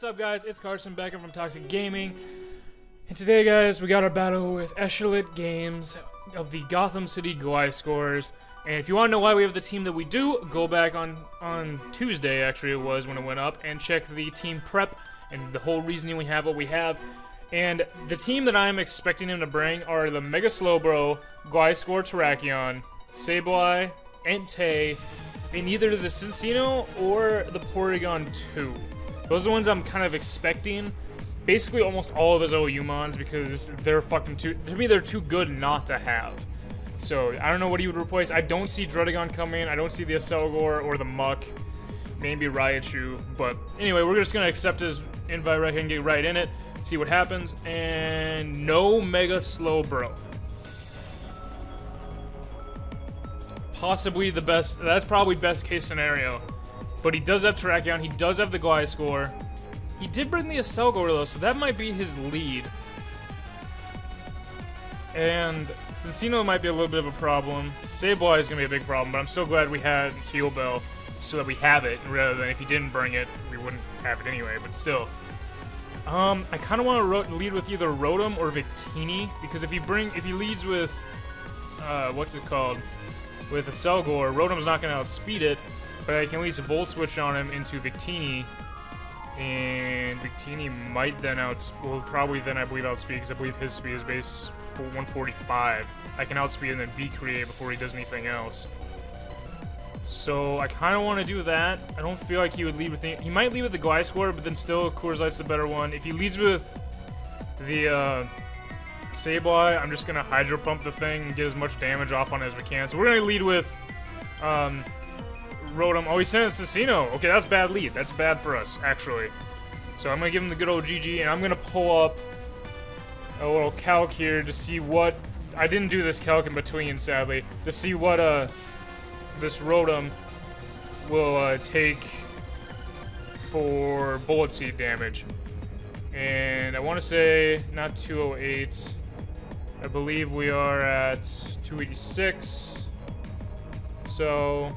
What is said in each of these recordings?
What's up, guys? It's Carson back from Toxic Gaming, and today, guys, we got our battle with Echelite Games of the Gotham City Gliscors. And if you want to know why we have the team that we do, go back on Tuesday, actually it was when it went up, and check the team prep and the whole reasoning we have what we have. And the team that I'm expecting him to bring are the Mega Slowbro, Gliscor Terrakion, Sableye, Entei, in either the Cincino or the Porygon 2. Those are the ones I'm kind of expecting. Basically almost all of his OU-mons, because they're fucking to me they're too good not to have. So I don't know what he would replace. I don't see Druddigon coming. I don't see the Aselgor or the Muck. Maybe Raichu. But anyway, we're just gonna accept his invite right here and get right in it. See what happens. And no Mega Slowbro. Possibly the best. That's probably best case scenario. But he does have Terrakion. He does have the Gliscor. He did bring the Aselgor though, so that might be his lead. And Cincino might be a little bit of a problem. Sableye is going to be a big problem, but I'm still glad we had Heal Bell so that we have it, rather than if he didn't bring it, we wouldn't have it anyway, but still. I kind of want to lead with either Rotom or Victini, because if he leads with, what's it called? With Aselgor, Rotom's not going to outspeed it, but I can at least Volt Switch on him into Victini. And Victini might then probably then I believe outspeed, because I believe his speed is base 145. I can outspeed and then V-create before he does anything else. So I kind of want to do that. I don't feel like he would lead with he might lead with the Gliscor, but then still Coors Light's the better one. If he leads with the Sableye, I'm just gonna Hydro Pump the thing and get as much damage off on it as we can. So we're gonna lead with Rotom. Oh, he sent it Cincino. Okay, that's bad lead. That's bad for us, actually. So I'm going to give him the good old GG, and I'm going to pull up a little calc here to see what... I didn't do this calc in between, sadly. To see what this Rotom will take for Bullet Seed damage. And I want to say not 208. I believe we are at 286. So...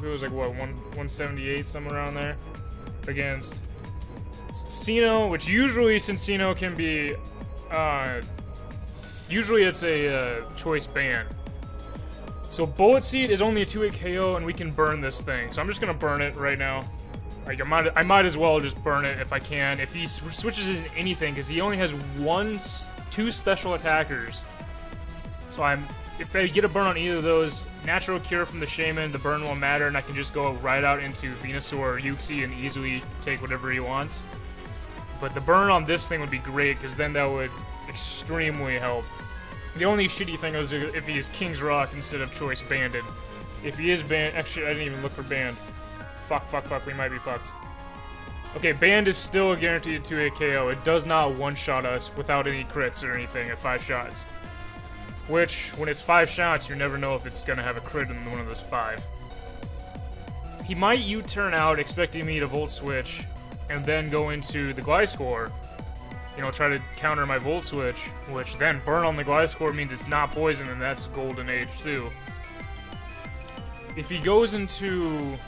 it was like, what, 178, somewhere around there, against Cincino, which usually Cincino can be, usually it's a choice ban. So Bullet Seed is only a 2-hit KO, and we can burn this thing. So I'm just gonna burn it right now. Like, I might as well just burn it if I can. If he switches into anything, because he only has two special attackers. So if I get a burn on either of those, Natural Cure from the Shaman, the burn won't matter, and I can just go right out into Venusaur or Uxie and easily take whatever he wants. But the burn on this thing would be great, because then that would extremely help. The only shitty thing is if he's King's Rock instead of Choice Banded. If he is banned, actually I didn't even look for banned. Fuck, we might be fucked. Okay, banned is still a guaranteed 2-hit KO. It does not one-shot us without any crits or anything at 5 shots. Which, when it's 5 shots, you never know if it's gonna have a crit in one of those 5. He might U-turn out, expecting me to Volt Switch, and then go into the Gliscor. You know, try to counter my Volt Switch, which then burn on the Gliscor means it's not poison, and that's Golden Age too. If he goes into...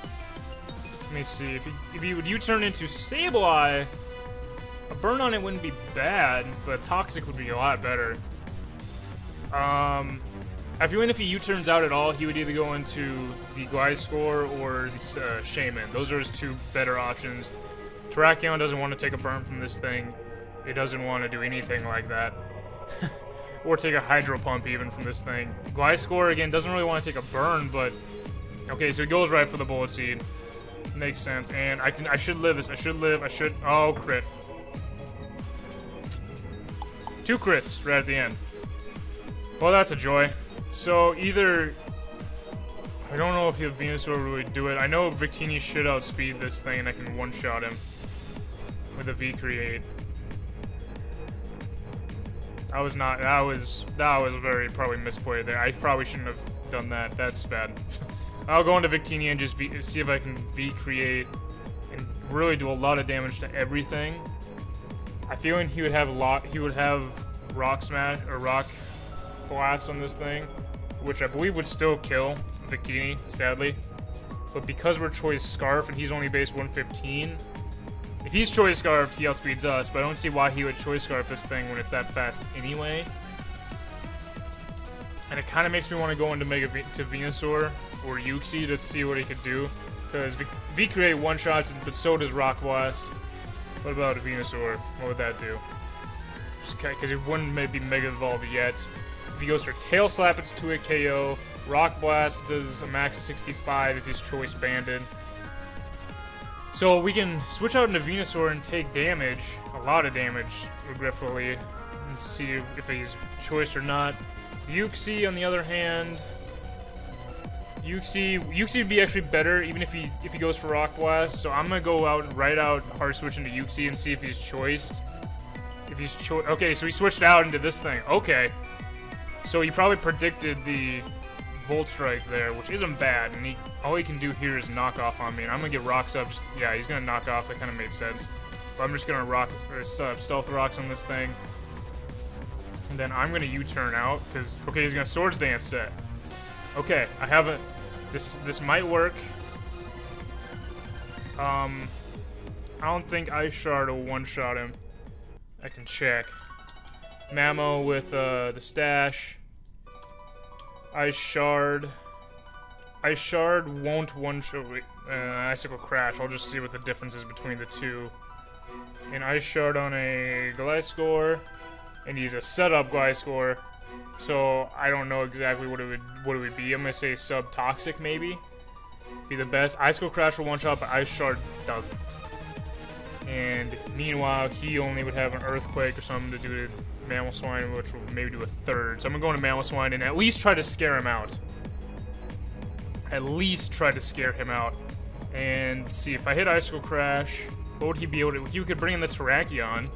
let me see, if he would U-turn into Sableye, a burn on it wouldn't be bad, but Toxic would be a lot better. If he U-turns out at all, he would either go into the Gliscor or the Shaman. Those are his two better options. Terrakion doesn't want to take a burn from this thing. It doesn't want to do anything like that. Or take a Hydro Pump even from this thing. Gliscor, again, doesn't really want to take a burn, but... okay, so he goes right for the Bullet Seed. Makes sense. And I should live this. Oh, crit. 2 crits right at the end. Well, that's a joy. So, either... I don't know if Venusaur will really do it. I know Victini should outspeed this thing, and I can one-shot him with a V-create. That was very probably misplayed there. I probably shouldn't have done that. That's bad. I'll go into Victini and just see if I can V-create and really do a lot of damage to everything. I feel like he would have Rock Smash, or Rock Blast on this thing, which I believe would still kill Victini, sadly. But because we're Choice Scarf and he's only base 115, If he's Choice Scarfed, he outspeeds us, but I don't see why he would Choice Scarf this thing when it's that fast anyway. And it kind of makes me want to go into to Venusaur or Uxie to see what he could do. Because V-Create one-shots, but so does Rock Blast. What about a Venusaur? What would that do? Just because it wouldn't maybe Mega Evolve yet. If he goes for Tail Slap, it's 2-hit KO. Rock Blast does a max of 65 if he's Choice Banded. So we can switch out into Venusaur and take damage, a lot of damage, regretfully, and see if he's Choice or not. Uxie, on the other hand, Uxie would be actually better even if he goes for Rock Blast. So I'm gonna go out hard switch into Uxie and see if he's choiced. If he's okay, so he switched out into this thing. Okay, so he probably predicted the Volt Strike there, which isn't bad. And all he can do here is knock off on me, and I'm gonna get Rocks up. Yeah, he's gonna knock off. That kind of made sense. But I'm just gonna Stealth Rocks on this thing. And then I'm gonna U-turn out, because, okay, he's gonna Swords Dance set. Okay, I have a, this might work. I don't think Ice Shard will one-shot him. I can check. Mamo with, the Stash. Ice Shard won't one-shot, Icicle Crash. I'll just see what the difference is between the two. And Ice Shard on a Gliscor. And he's a setup Gliscor, so I don't know exactly what it would be. I'm gonna say sub-toxic maybe. Be the best. Icicle Crash will one-shot, but Ice Shard doesn't. And meanwhile, he only would have an Earthquake or something to do to Mamoswine, which will maybe do a third. So I'm gonna go into Mamoswine and at least try to scare him out. At least try to scare him out. And see, if I hit Icicle Crash, what would he be able to... He could bring in the Terrakion.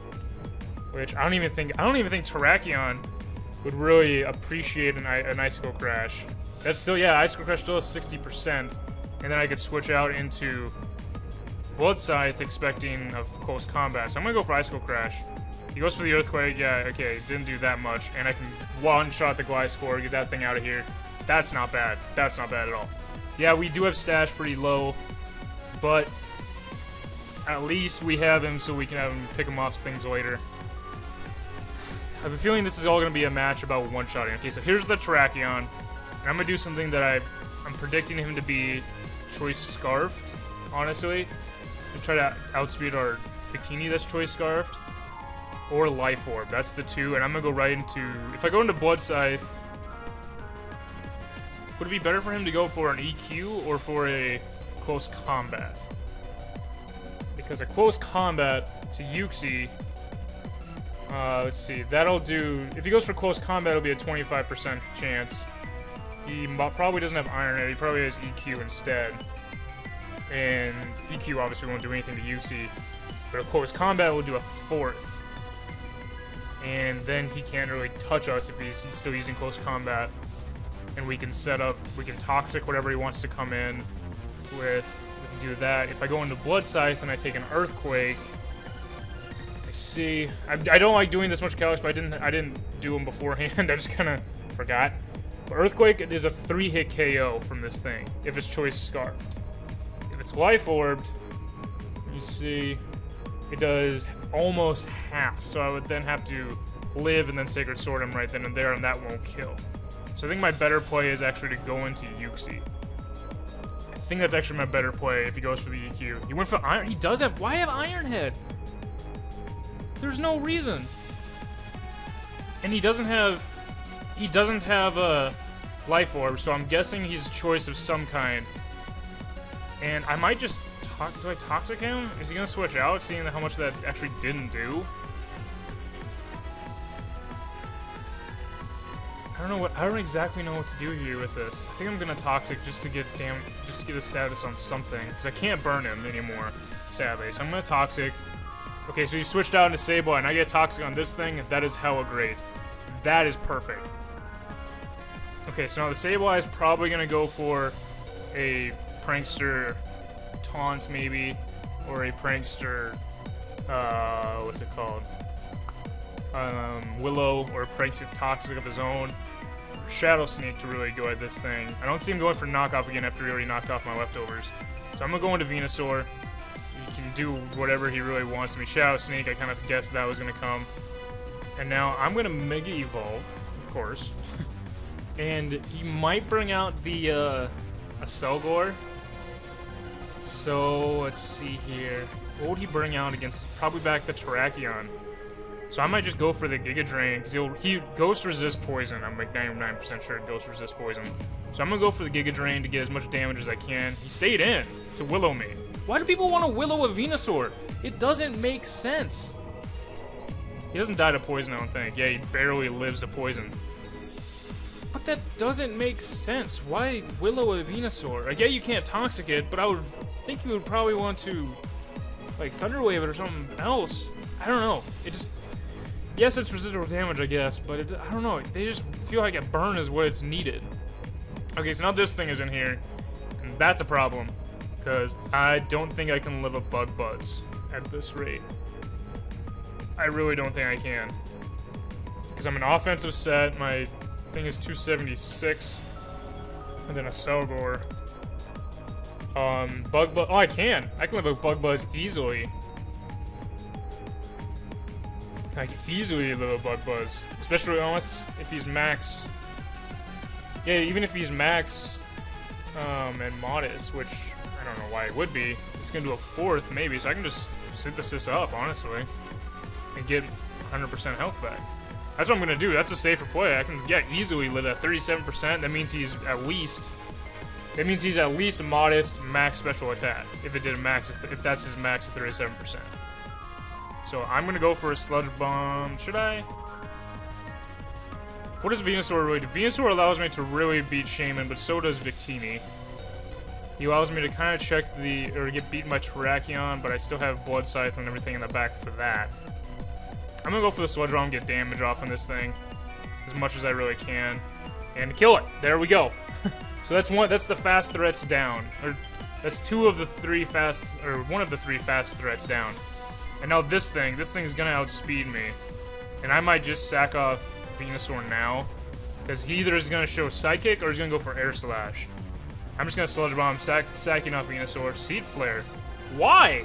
Which I don't even think Terrakion would really appreciate an Icicle Crash. That's still, yeah, Icicle Crash still has 60%. And then I could switch out into Blood Scythe expecting of close combat. So I'm gonna go for Icicle Crash. He goes for the Earthquake, yeah, okay, didn't do that much. And I can one-shot the Gliscor, get that thing out of here. That's not bad. That's not bad at all. Yeah, we do have Stash pretty low, but at least we have him so we can have him pick him off things later. I have a feeling this is all going to be a match about one-shotting. Okay, so here's the Terrakion. And I'm going to do something that I'm predicting him to be Choice Scarfed, honestly. To try to outspeed our Victini that's Choice Scarfed. Or Life Orb. That's the two. And I'm going to go right into... If I go into Blood Scythe... Would it be better for him to go for an EQ or for a Close Combat? Because a Close Combat to Uxie... let's see, that'll do, if he goes for Close Combat, it'll be a 25% chance. He probably doesn't have Iron Head, he probably has EQ instead. And EQ obviously won't do anything to Uxie, but a Close Combat will do a 4th. And then he can't really touch us if he's still using Close Combat. And we can set up, we can Toxic whatever he wants to come in with, we can do that. If I go into Blood Scythe and I take an Earthquake, see, I don't like doing this much Calyx, but I didn't do them beforehand. I just kind of forgot. But Earthquake is a 3-hit KO from this thing if it's Choice Scarfed. If it's Life Orbed, you see, it does almost half. So I would then have to live and then Sacred Sword him right then and there, and that won't kill. So I think my better play is actually to go into Uxie. I think that's actually my better play if he goes for the EQ. He went for Iron. He does have. Why have Iron Head? There's no reason. And he doesn't have a Life Orb, so I'm guessing he's a choice of some kind. And I might just do I Toxic him? Is he gonna switch out, seeing how much that actually didn't do? I don't exactly know what to do here with this. I think I'm gonna Toxic just to get a status on something, because I can't burn him anymore, sadly. So I'm gonna Toxic. Okay, so you switched out into Sableye, and I get Toxic on this thing. That is hella great. That is perfect. Okay, so now the Sableye is probably going to go for a Prankster Taunt, maybe, or a Prankster, what's it called? Willow, or a Prankster Toxic of his own. Shadow Sneak to really go at this thing. I don't see him going for knockoff again after he already knocked off my leftovers. So I'm going to go into Venusaur. he can do whatever he really wants to me. Shadow Sneak, I kind of guessed that was going to come. And now I'm going to Mega Evolve, of course. And he might bring out the a Selgor. So let's see here. What would he bring out against? Probably back the Terrakion. So I might just go for the Giga Drain because he Ghost Resist Poison. I'm like 99% sure Ghost Resist Poison. So I'm gonna go for the Giga Drain to get as much damage as I can. He stayed in to Willow me. Why do people want to Willow a Venusaur? It doesn't make sense. He doesn't die to poison, I don't think. Yeah, he barely lives to poison. But that doesn't make sense. Why Willow a Venusaur? Like, yeah, you can't Toxic it, but I would think you would probably want to, like, Thunder Wave it or something else. I don't know. It just... Yes, it's residual damage, I guess, but it, I don't know. They just feel like a burn is what it's needed. Okay, so now this thing is in here, and that's a problem, because I don't think I can live a Bug Buzz at this rate. I really don't think I can. Because I'm an offensive set, my thing is 276, and then a Selgor. Bug Buzz, oh, I can live a Bug Buzz easily. I can easily live a Bug Buzz, especially unless if he's max. Yeah, even if he's max, and modest, which I don't know why it would be. It's gonna do a 4th maybe, so I can just Synthesis up, honestly, and get 100% health back. That's what I'm gonna do. That's a safer play. I can, yeah, easily live at 37%. That means he's at least. That means he's at least modest max special attack. If it did a max, if that's his max at 37%. So I'm gonna go for a Sludge Bomb. Should I? What does Venusaur really do? Venusaur allows me to really beat Shaman, but so does Victini. He allows me to kind of check or get beaten by Terrakion, but I still have Blood Scythe and everything in the back for that. I'm gonna go for the Sludge Bomb, get damage off on this thing as much as I really can, and kill it. There we go. So that's the fast threats down, or that's 2 of the 3 fast, or 1 of the 3 fast threats down. And now this thing's gonna outspeed me, and I might just sack off Venusaur now, because he either is gonna show Psychic or he's gonna go for Air Slash. I'm just gonna Sludge Bomb, sacking off Venusaur. Seed Flare. Why?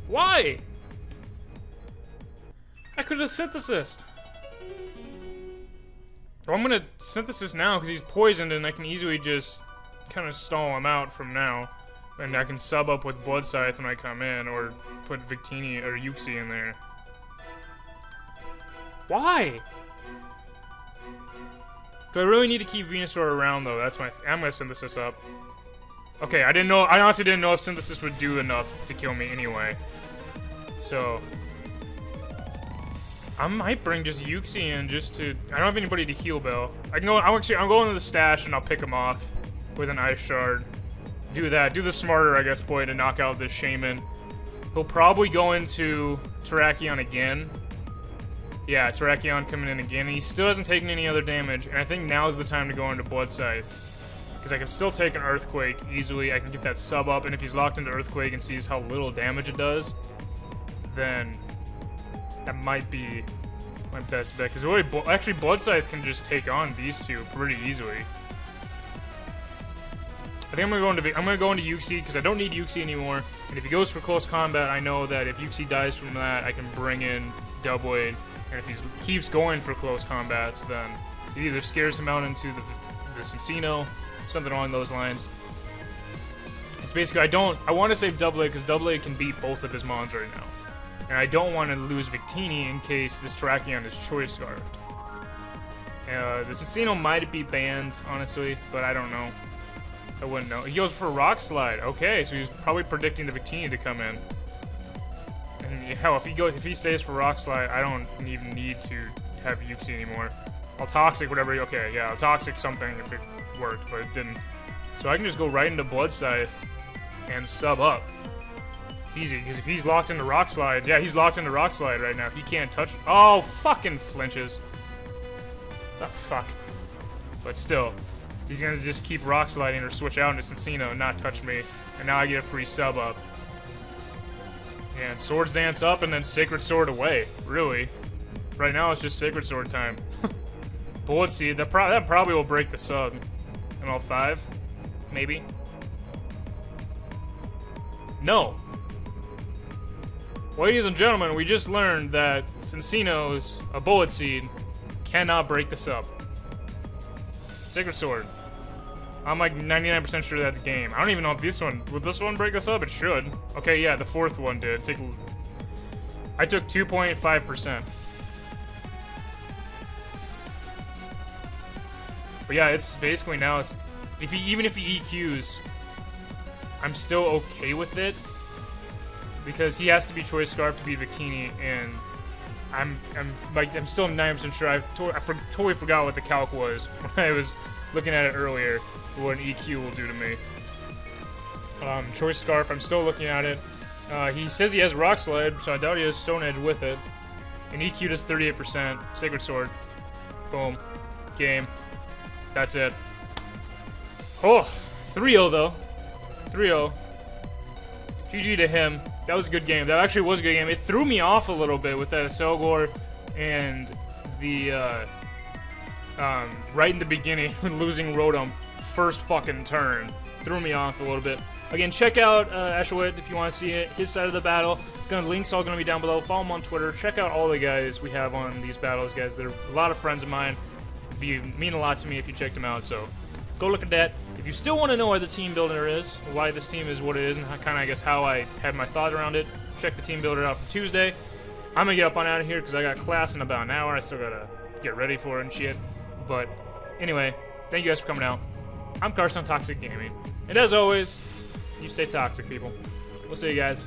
Why? I could have Synthesized. Well, I'm gonna Synthesis now because he's poisoned and I can easily just kind of stall him out from now. And I can sub up with Blood Scythe when I come in, or put Victini or Uxie in there. Why? Do I really need to keep Venusaur around though? That's my. I'm gonna Synthesis up. Okay, I didn't know. I honestly didn't know if Synthesis would do enough to kill me anyway. So I might bring just Uxie in just to. I don't have anybody to heal Bell. I can go. I'm going to the stash and I'll pick him off with an Ice Shard. Do that. Do the smarter, I guess, play to knock out this Shaman. He'll probably go into Terrakion again. Yeah, Terrakion coming in again, and he still hasn't taken any other damage, and I think now's the time to go into Blood Scythe. Because I can still take an Earthquake easily, I can get that sub up, and if he's locked into Earthquake and sees how little damage it does, then that might be my best bet. Because really, actually, Blood Scythe can just take on these two pretty easily. I think I'm gonna go into Uxie because I don't need Uxie anymore. And if he goes for close combat, I know that if Uxie dies from that, I can bring in Doublade. And if he keeps going for close combats, then it either scares him out into the Cincino, something along those lines. It's basically I want to save Doublade because Doublade can beat both of his mons right now, and I don't want to lose Victini in case this Terrakion is Choice Scarfed. The Cincino might be banned, honestly, but I don't know. I wouldn't know. He goes for Rock Slide. Okay, so he's probably predicting the Victini to come in. And hell, if he stays for Rock Slide, I don't even need to have Uxie anymore. I'll Toxic whatever. Okay, yeah, I'll Toxic something if it worked, but it didn't. So I can just go right into Blood Scythe and sub up. Easy, because if he's locked into Rock Slide, yeah, he's locked into Rock Slide right now. If he can't touch, oh, fucking flinches. The fuck. But still. He's gonna just keep Rock Sliding or switch out into Cincino and not touch me. And now I get a free sub up. And Swords Dance up and then Sacred Sword away. Really. Right now it's just Sacred Sword time. Bullet Seed, that probably will break the sub. In all 5? Maybe. No. Ladies and gentlemen, we just learned that Cincino's a bullet seed cannot break this up. Sacred Sword. I'm like 99% sure that's game. I don't even know if this one, would this one break this up? It should. Okay, yeah, the fourth one did. I took 2.5%. But yeah, it's basically now, it's, even if he EQs, I'm still okay with it. Because he has to be Choice Scarf to be Victini, and I'm still 90% sure. I totally forgot what the calc was when I was looking at it earlier. What an EQ will do to me. Choice Scarf, I'm still looking at it. He says he has Rock Slide, so I doubt he has Stone Edge with it. And EQ does 38%. Sacred Sword. Boom. Game. That's it. Oh! 3-0 though. 3-0. GG to him. That was a good game. That actually was a good game. It threw me off a little bit with that Selgor and the, right in the beginning, losing Rotom first fucking turn. Threw me off a little bit. Again, check out Ashwit if you want to see it. His side of the battle. Links all going to be down below. Follow him on Twitter. Check out all the guys we have on these battles, guys. They're a lot of friends of mine. They mean a lot to me if you check them out, so go look at that. If you still want to know where the team builder is, why this team is what it is, and kind of, I guess, how I had my thought around it, check the team builder out for Tuesday. I'm going to get up on out of here because I got class in about an hour. I still got to get ready for it and shit. But anyway, thank you guys for coming out. I'm Carson, Toxic Gaming. And as always, you stay toxic, people. We'll see you guys.